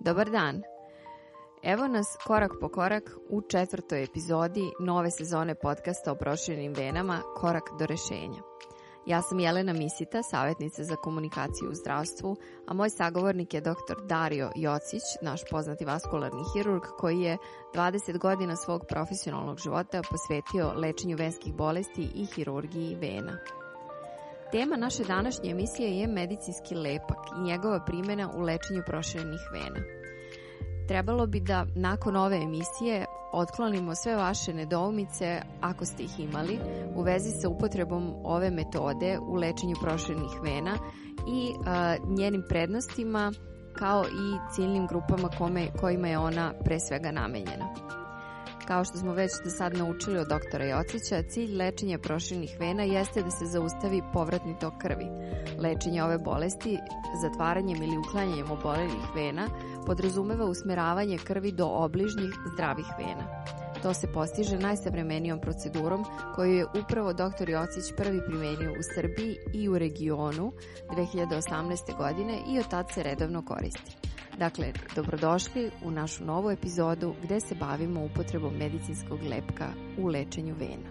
Dobar dan. Evo nas korak po korak u 4. epizodi nove sezone podcasta o proširenim venama Korak do rešenja. Ja sam Jelena Misita, savjetnica za komunikaciju u zdravstvu, a moj sagovornik je dr. Dario Jocić, naš poznati vaskularni hirurg koji je 20 godina svog profesionalnog života posvetio lečenju venskih bolesti i hirurgiji vena. Tema naše današnje emisije je medicinski lepak i njegova primjena u lečenju proširenih vena. Trebalo bi da nakon ove emisije otklonimo sve vaše nedoumice, ako ste ih imali, u vezi sa upotrebom ove metode u lečenju proširenih vena i njenim prednostima, kao i ciljnim grupama kojima je ona pre svega namenjena. Kao što smo već do sad naučili od doktora Jocića, cilj lečenja proširenih vena jeste da se zaustavi povratni tok krvi. Lečenje ove bolesti zatvaranjem ili uklanjanjem obolelih vena podrazumeva usmeravanje krvi do obližnjih zdravih vena. To se postiže najsavremenijom procedurom koju je upravo dr. Jocić prvi primenio u Srbiji i u regionu 2018. godine i od tad se redovno koristi. Dakle, dobrodošli u našu novu epizodu gde se bavimo upotrebom medicinskog lepka u lečenju vena.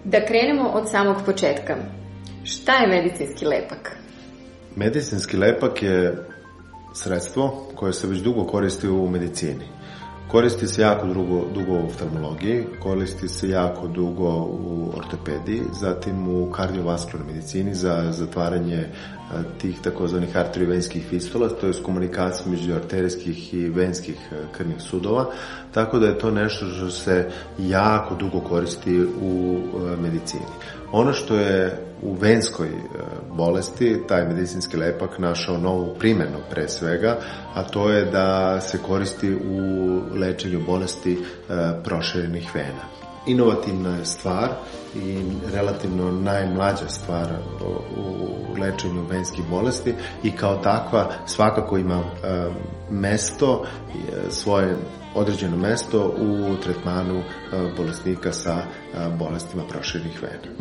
Da krenemo od samog početka. Šta je medicinski lepak? Medicinski lepak je sredstvo koje se već dugo koristi u medicini. Koristi se jako dugo u oftalmologiji, koristi se jako dugo u ortopediji, zatim u kardiovaskularnoj medicini za zatvaranje tih takozvanih arteriovenskih fistula, to je komunikacija među arterijskih i venskih krvnih sudova, tako da je to nešto što se jako dugo koristi u medicini. Ono što je u venskoj bolesti, taj medicinski lepak našao novu primjenu pre svega, a to je da se koristi u lečenju bolesti proširenih vena. Inovativna je stvar i relativno najmlađa stvar u lečenju venskih bolesti i kao takva svakako ima mesto, svoje određeno mesto u tretmanu bolesnika sa bolestima proširenih vena.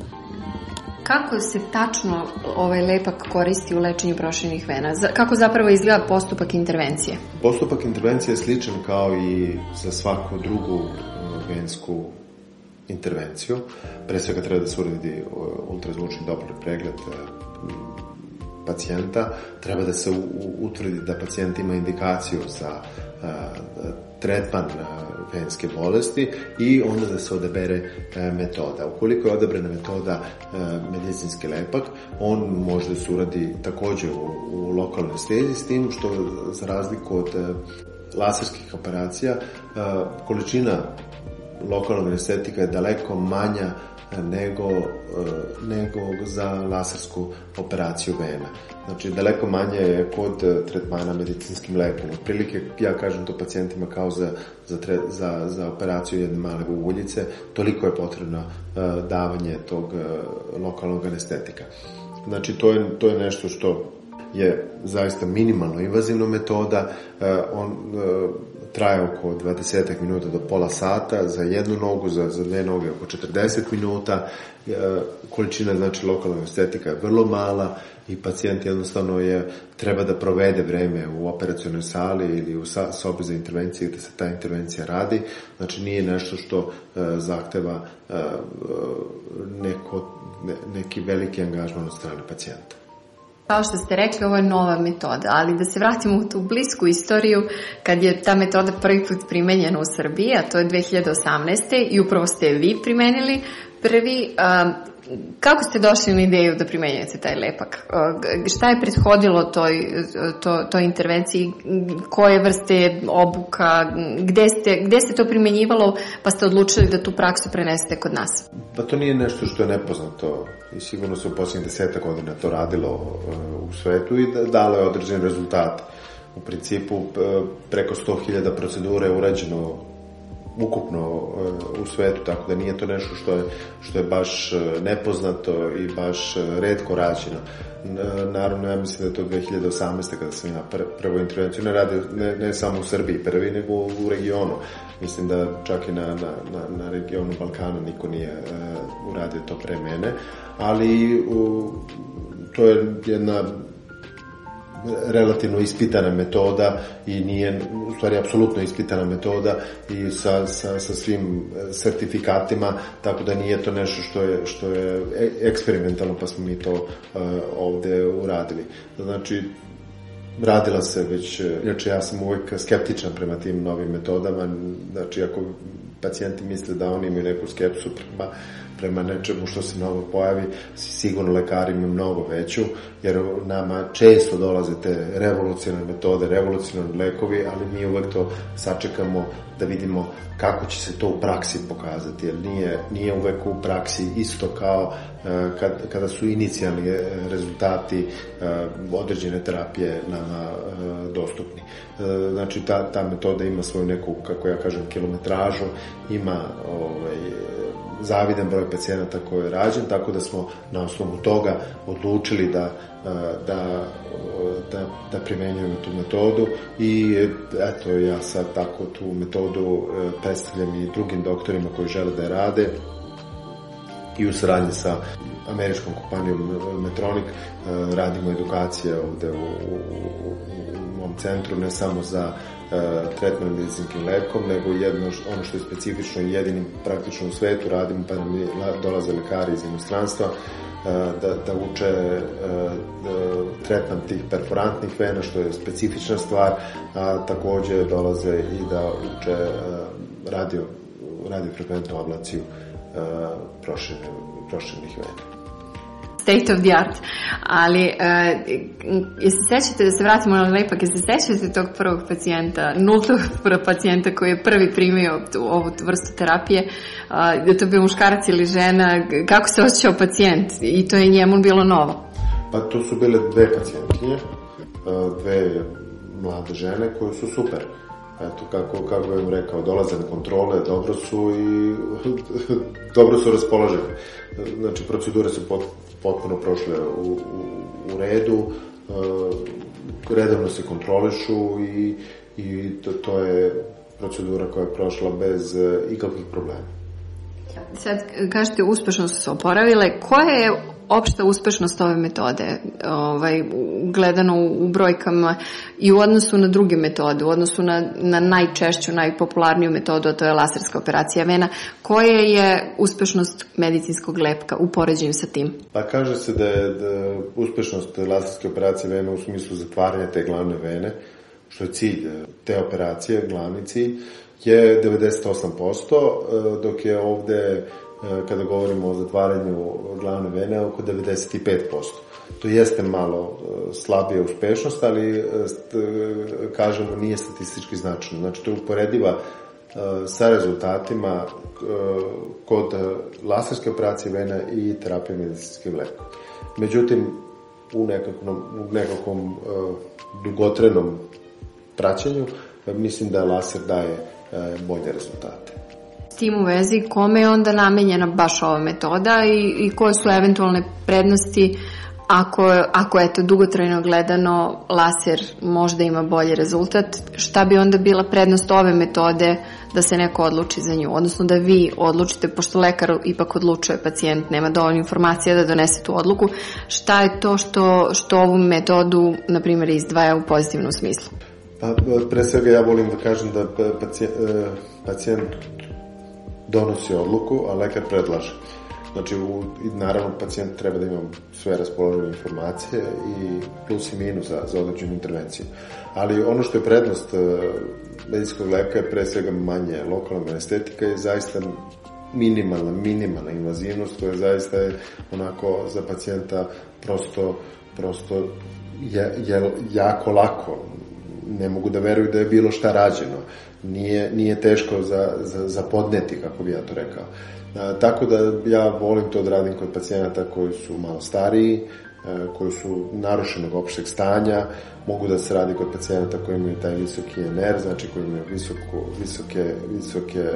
Kako se tačno ovaj lepak koristi u lečenju proširenih vena? Kako zapravo izgleda postupak intervencije? Postupak intervencije je sličan kao i za svaku drugu vensku intervenciju. Pre svega treba da se uradi ultrazvučni Doppler pregled pacijenta. Treba da se utvrdi da pacijent ima indikaciju za tretman venske bolesti i onda da se odabere metoda. Ukoliko je odabrana metoda medicinski lepak, on može da se uradi također u lokalnoj anesteziji, s tim što za razliku od laserskih operacija količina lokalnog anestetika je daleko manja nego za lasersku operaciju vena. Znači, daleko manje je kod tretmana medicinskim lekom. Otprilike, ja kažem to pacijentima kao za operaciju jedne male uguljice, toliko je potrebno davanje tog lokalnog anestetika. Znači, to je nešto što je zaista minimalno invazivna metoda. On traje oko 20 minuta do pola sata, za jednu nogu, za dve noge oko 40 minuta. Količina, znači, lokalnog anestetika je vrlo mala i pacijent jednostavno treba da provede vreme u operacionoj sali ili u sobi za intervencije gde se ta intervencija radi. Znači, nije nešto što zahteva neki veliki angažman od strane pacijenta. Kao što ste rekli, ovo je nova metoda, ali da se vratimo u tu blisku istoriju kad je ta metoda prvi put primenjena u Srbiji, a to je 2018. i upravo ste vi primenili prvi. Kako ste došli na ideju da primenjujete taj lepak? Šta je prethodilo toj intervenciji? Koje vrste obuka? Gde ste to primenjivalo pa ste odlučili da tu praksu prenesete kod nas? Pa to nije nešto što je nepoznato i sigurno se u posljednjih 10 godina to radilo u svetu i dalo je određen rezultat. U principu preko 100.000 procedura je urađeno ukupno u svetu, tako da nije to nešto što je baš nepoznato i baš retko rađeno. Naravno, ja mislim da je to 2018. kada sam ja prvu intervenciju ne samo u Srbiji prvi, nego u regionu. Mislim da čak i na regionu Balkana niko nije uradio to pre mene, ali to je jedna relativno ispitana metoda i nije, u stvari, apsolutno ispitana metoda i sa svim sertifikatima, tako da nije to nešto što je eksperimentalno, pa smo mi to ovde uradili. Znači, radila se već, inače ja sam uvijek skeptičan prema tim novim metodama, znači ako pacijenti misle da oni imaju neku skepsu prema nečemu što se novo pojavi, sigurno lekari imaju mnogo veću, jer nama često dolaze te revolucionarne metode, revolucionarni lekovi, ali mi uvek to sačekamo da vidimo kako će se to u praksi pokazati, jer nije uvek u praksi isto kao kada su inicijalni rezultati određene terapije nama dostupni. Znači, ta metoda ima svoju neku, kako ja kažem, kilometražu, ima zavidan broj pacijenata koji je rađen, tako da smo na osnovu toga odlučili da primenjujemo tu metodu i eto, ja sad tako tu metodu predstavljam i drugim doktorima koji žele da je rade i u saradnji sa američkom kompanijom Medtronic radimo edukacije ovde u mom centru, ne samo za tretman medicinskim lekom, nego ono što je specifično i jedinim praktično u svetu radimo, pa nam dolaze lekari iz inostranstva da uče tretman tih perforantnih vena, što je specifična stvar, a takođe dolaze i da uče radiofrekventnu ablaciju proširenih vena. State of the art, ali jeste sećate, da se vratimo na lepak, jeste sećate tog prvog pacijenta, nultog pacijenta koji je prvi primio ovu vrstu terapije, da to bio muškarac ili žena, kako se osjećao pacijent i to je njemu bilo novo? Pa to su bile dve pacijentkinje, dve mlade žene koje su super. Eto, kako bih vam rekao, dolaze na kontrole, dobro su raspoložene. Znači, procedure su potpuno prošle u redu, redovno se kontrolišu i to je procedura koja je prošla bez ikakvih problema. Sad, kažete, uspešno su se oporavile. Koja je opšta uspešnost ove metode, gledano u brojkama i u odnosu na druge metode, u odnosu na najčešću, najpopularniju metodu, a to je laserska operacija vena? Koja je uspešnost medicinskog lepka u poređenju sa tim? Pa kaže se da je uspešnost laserske operacije vena u smislu zatvaranja te glavne vene, što je cilj te operacije, glavni cilj, je 98%, dok je ovde, kada govorimo o zatvaranju glavne vene, oko 95%. To jeste malo slabija uspešnost, ali kažemo nije statistički značajno. Znači, to je uporediva sa rezultatima kod laserske operacije vena i terapije medicinskim lekom. Međutim, u nekakvom dugotrenom praćenju mislim da laser daje bolje rezultate. S tim u vezi, kome je onda namenjena baš ova metoda i koje su eventualne prednosti ako eto, dugotrajno gledano laser možda ima bolji rezultat, šta bi onda bila prednost ove metode da se neko odluči za nju, odnosno da vi odlučite, pošto lekar ipak odlučuje, pacijent nema dovoljno informacija da donese tu odluku, šta je to što ovu metodu, na primjer, izdvaja u pozitivnom smislu? Pa, pre svega ja volim da kažem da pacijent donosi odluku, a lekar predlaže. Znači, naravno, pacijent treba da ima sve raspoložive informacije i plus i minus za određenu intervenciju. Ali ono što je prednost medicinskog leka je pre svega manje lokalna anestetika i zaista minimalna invazivnost koja zaista je onako za pacijenta prosto je jako lako. Ne mogu da veruju da je bilo šta rađeno. Nije teško za podneti, kako bi ja to rekao. Tako da ja volim to da radim kod pacijenata koji su malo stariji, koji su narušenog opšteg stanja, mogu da se radi kod pacijenata koji imaju taj visoki NR, znači koji imaju visoke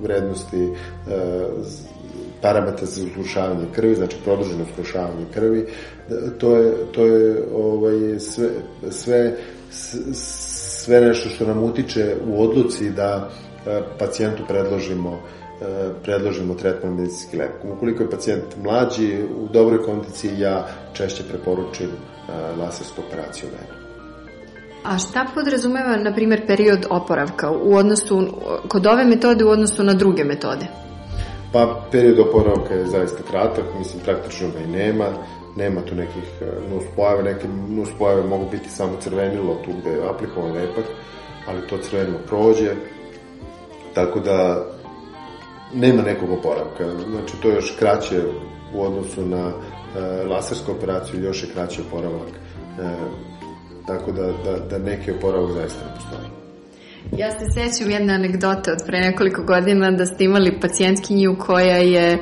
vrednosti parametra za uzgrušavanje krvi, znači produženo uzgrušavanje krvi. To je sve nešto što nam utiče u odluci da pacijentu predložimo predložimo tretman medicinski lepkom. Ukoliko je pacijent mlađi, u dobroj kondiciji, ja češće preporučim lasersku operaciju vene. A šta podrazumeva, na primjer, period oporavka kod ove metode u odnosu na druge metode? Pa, period oporavka je zaista kratak, mislim, praktično ga i nema tu nekih nuspojava, neke nuspojave mogu biti samo crvenilo tu gde je aplikovan lepak, ali to crvenilo prođe, tako da nema nekog oporavka. Znači, to je još kraće u odnosu na lasersku operaciju, još je kraći oporavak, tako da neki oporavak zaista ne postoji. Ja se sećam jedne anegdote od pre nekoliko godina da ste imali pacijentkinju koja je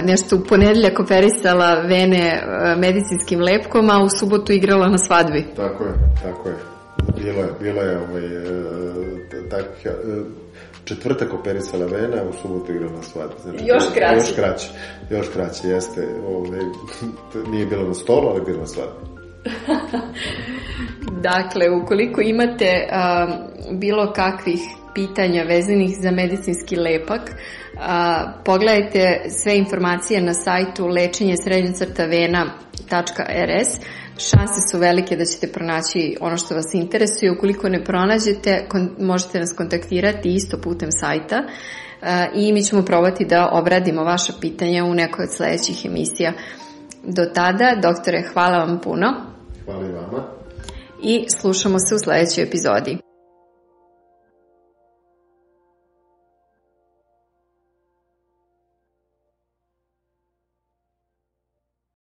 nešto u ponedeljak operisala vene medicinskim lepkom, a u subotu igrala na svadbi. Tako je. Bilo je četvrtak operisala vene, a u subotu igrala na svadbi. Znači, još kraće, jeste. Nije bilo na stolu, ali je bilo na svadbi. Dakle, ukoliko imate bilo kakvih pitanja vezanih za medicinski lepak, pogledajte sve informacije na sajtu lečenje_vena.rs. Šanse su velike da ćete pronaći ono što vas interesuje. Ukoliko ne pronađete, možete nas kontaktirati isto putem sajta i mi ćemo probati da obradimo vaša pitanja u nekoj od sledećih emisija. Do tada, doktore, hvala vam puno. Hvala i vama. I slušamo se u sledećoj epizodi.